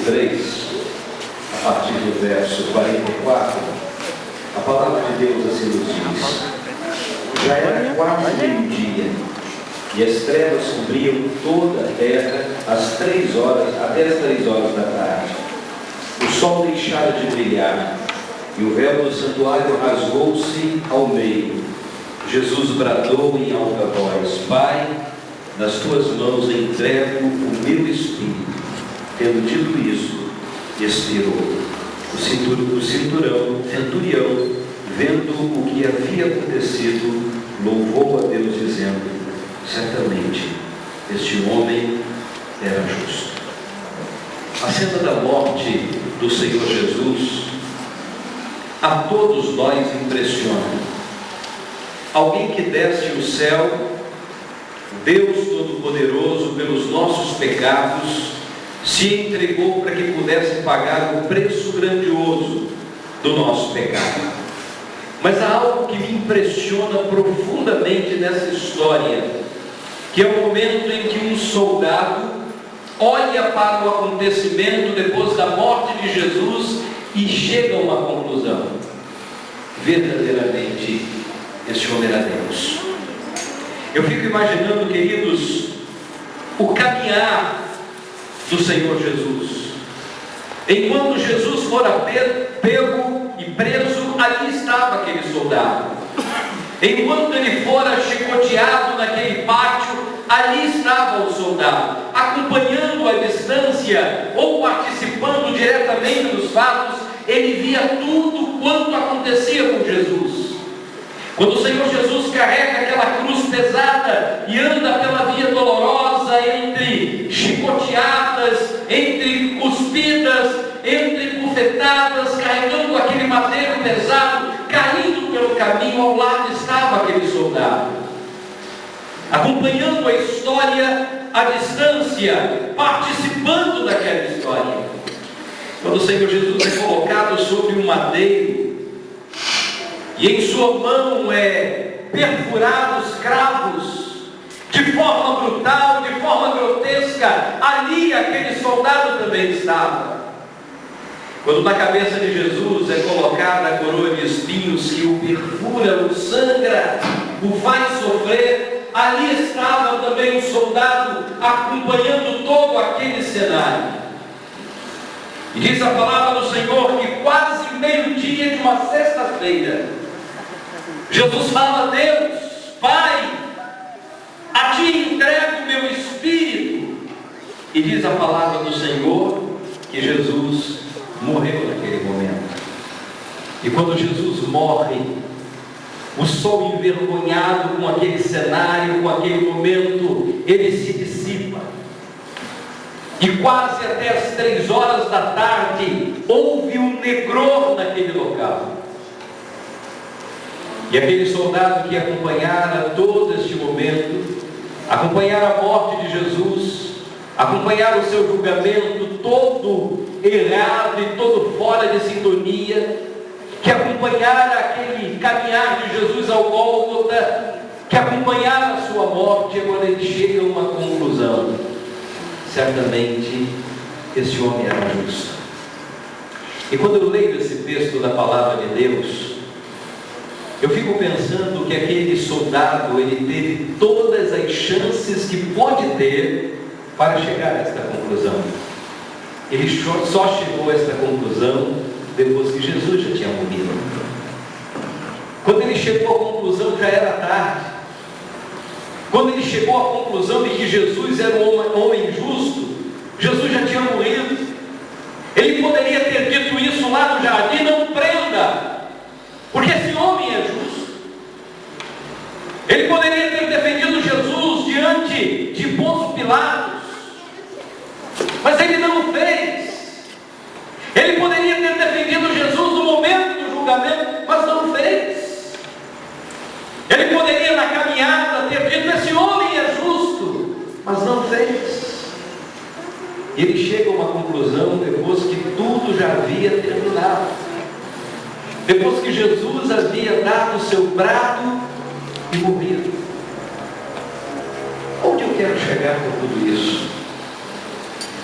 3, a partir do verso 44, a palavra de Deus assim nos diz: já era quase meio-dia, e as trevas cobriam toda a terra até as 3 horas da tarde. O sol deixara de brilhar, e o véu do santuário rasgou-se ao meio. Jesus bradou em alta voz: Pai, nas tuas mãos entrego o meu espírito. Tendo dito isso, expirou. O centurião, vendo o que havia acontecido, louvou a Deus, dizendo: certamente este homem era justo. A cena da morte do Senhor Jesus a todos nós impressiona. Alguém que desce o céu, Deus Todo-Poderoso, pelos nossos pecados, se entregou para que pudesse pagar o preço grandioso do nosso pecado. Mas há algo que me impressiona profundamente nessa história, que é o momento em que um soldado olha para o acontecimento depois da morte de Jesus e chega a uma conclusão: verdadeiramente este homem era Deus. Eu fico imaginando, queridos, o caminhar do Senhor Jesus. Enquanto Jesus fora pego e preso, ali estava aquele soldado. Enquanto ele fora chicoteado naquele pátio, ali estava o soldado, acompanhando a distância ou participando diretamente dos fatos. Ele via tudo quanto acontecia com Jesus. Quando o Senhor Jesus carrega aquela cruz pesada e anda pela via dolorosa, entre chicoteadas, entre cuspidas, entre bufetadas, carregando aquele madeiro pesado, caindo pelo caminho, ao lado estava aquele soldado, acompanhando a história à distância, participando daquela história. Quando o Senhor Jesus é colocado sobre um madeiro, e em sua mão perfurados cravos, de forma brutal, de forma grotesca, ali aquele soldado também estava. Quando na cabeça de Jesus é colocada a coroa de espinhos que o perfura, o sangra, o faz sofrer, ali estava também o soldado acompanhando todo aquele cenário. E diz a palavra do Senhor que quase meio-dia de uma sexta-feira, Jesus fala a Deus: Pai, a ti entrego o meu espírito. E diz a palavra do Senhor que Jesus morreu naquele momento. E quando Jesus morre, o sol envergonhado com aquele cenário, com aquele momento, ele se dissipa. E quase até as 3 horas da tarde, houve um negror naquele local. E aquele soldado que acompanhara todo este momento, acompanhara a morte de Jesus, acompanhara o seu julgamento todo errado e todo fora de sintonia, que acompanhara aquele caminhar de Jesus ao Gólgota, que acompanhara a sua morte, agora ele chega a uma conclusão: certamente esse homem era justo. E quando eu leio esse texto da palavra de Deus, eu fico pensando que aquele soldado, ele teve todas as chances que pode ter para chegar a esta conclusão. Ele só chegou a esta conclusão depois que Jesus já tinha morrido. Quando ele chegou à conclusão, já era tarde. Quando ele chegou à conclusão de que Jesus era um homem justo, Jesus já tinha morrido. Ele poderia ter dito isso lá no jardim: não prenda, porque esse homem é justo. Ele poderia ter defendido Jesus diante de Pôncio Pilatos, mas ele não fez. Ele poderia ter defendido Jesus no momento do julgamento, mas não fez. Ele poderia na caminhada ter dito: esse homem é justo, mas não fez. E ele chega a uma conclusão depois que tudo já havia terminado, depois que Jesus havia dado o seu brado e morrido. Onde eu quero chegar com tudo isso?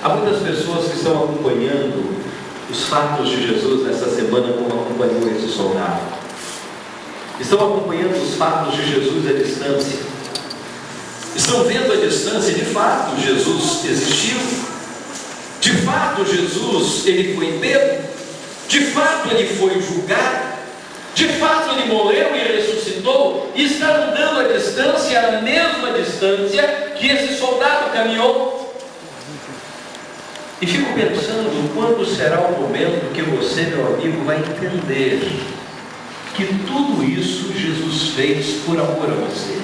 Há muitas pessoas que estão acompanhando os fatos de Jesus nessa semana, como acompanhou esse soldado. Estão acompanhando os fatos de Jesus à distância. Estão vendo à distância, de fato, Jesus existiu. De fato, Jesus, ele foi pego. De fato, ele foi julgado. De fato, ele morreu e ressuscitou. E está andando à distância, a mesma distância que esse soldado caminhou. E fico pensando, quando será o momento que você, meu amigo, vai entender que tudo isso Jesus fez por amor a você.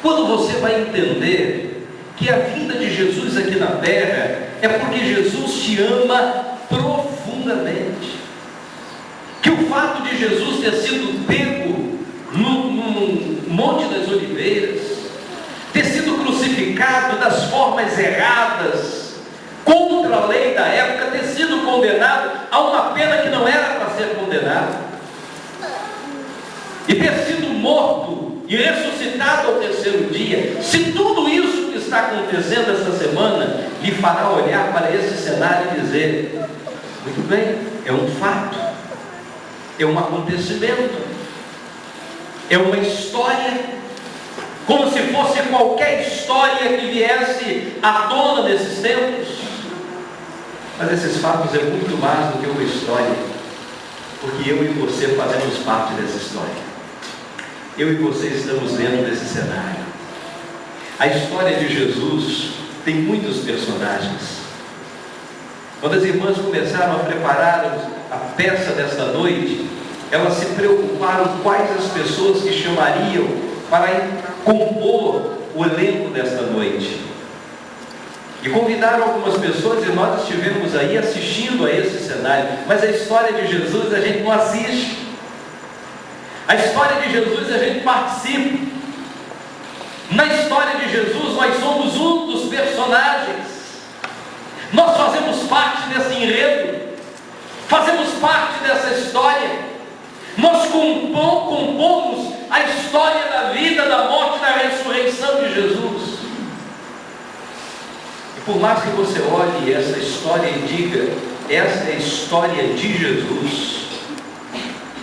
Quando você vai entender que a vinda de Jesus aqui na terra é porque Jesus te ama profundamente. Que o fato de Jesus ter sido pego no Monte das Oliveiras, ter sido crucificado das formas erradas, contra a lei da época, ter sido condenado a uma pena que não era para ser condenado, e ter sido morto e ressuscitado ao terceiro dia, se tudo isso que está acontecendo esta semana lhe fará olhar para esse cenário e dizer: muito bem, é um fato, é um acontecimento, é uma história, como se fosse qualquer história que viesse à tona nesses tempos. Mas esses fatos é muito mais do que uma história, porque eu e você fazemos parte dessa história. Eu e você estamos dentro desse cenário. A história de Jesus tem muitos personagens. Quando as irmãs começaram a preparar a peça desta noite, elas se preocuparam quais as pessoas que chamariam para compor o elenco desta noite. E convidaram algumas pessoas e nós estivemos aí assistindo a esse cenário. Mas a história de Jesus a gente não assiste. A história de Jesus a gente participa. Na história de Jesus nós somos um dos personagens. Nós fazemos parte desse enredo. Fazemos parte dessa história. Nós compomos a história da vida, da morte e da ressurreição de Jesus. E por mais que você olhe essa história e diga: essa é a história de Jesus,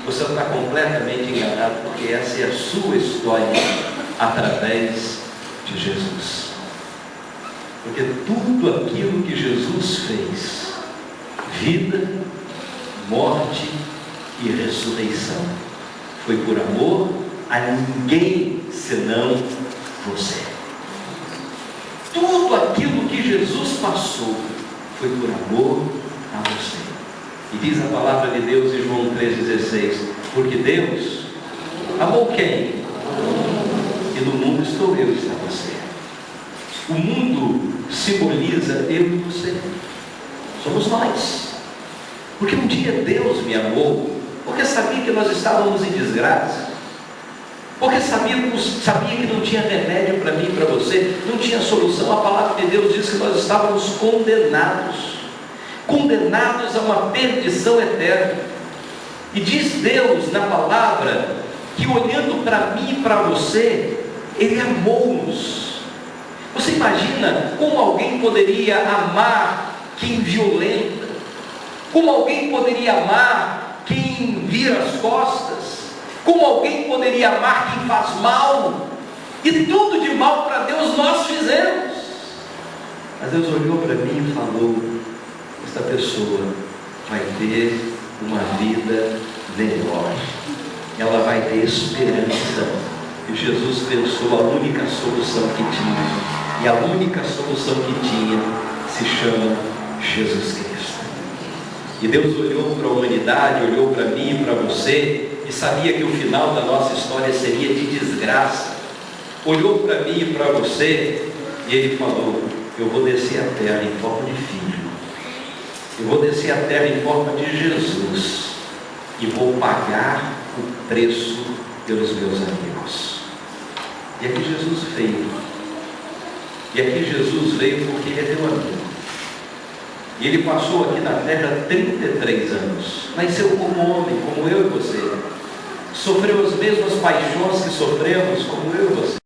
você está completamente enganado, porque essa é a sua história através de Jesus. Porque tudo aquilo que Jesus fez, vida, morte e ressurreição, foi por amor a ninguém senão você. Tudo aquilo que Jesus passou foi por amor a você. E diz a palavra de Deus em João 3,16: porque Deus amou quem? E no mundo estou eu, está você. O mundo simboliza eu e você. Somos nós. Porque um dia Deus me amou, porque sabia que nós estávamos em desgraça, porque sabia que não tinha remédio para mim e para você, não tinha solução. A palavra de Deus diz que nós estávamos condenados a uma perdição eterna. E diz Deus na palavra que, olhando para mim e para você, Ele amou-nos. Você imagina como alguém poderia amar quem violenta? Como alguém poderia amar quem vira as costas? Como alguém poderia amar quem faz mal? E tudo de mal para Deus nós fizemos. Mas Deus olhou para mim e falou: esta pessoa vai ter uma vida melhor, ela vai ter esperança. E Jesus pensou a única solução que tinha, e a única solução que tinha se chama Jesus Cristo. E Deus olhou para a humanidade, olhou para mim e para você, e sabia que o final da nossa história seria de desgraça. Olhou para mim e para você, e Ele falou: eu vou descer a terra em forma de filho, eu vou descer a terra em forma de Jesus, e vou pagar o preço pelos meus amigos. E aqui Jesus veio. E aqui Jesus veio porque Ele é teu amigo. E Ele passou aqui na terra 33 anos. Nasceu como homem, como eu e você. Sofreu as mesmas paixões que sofremos, como eu e você.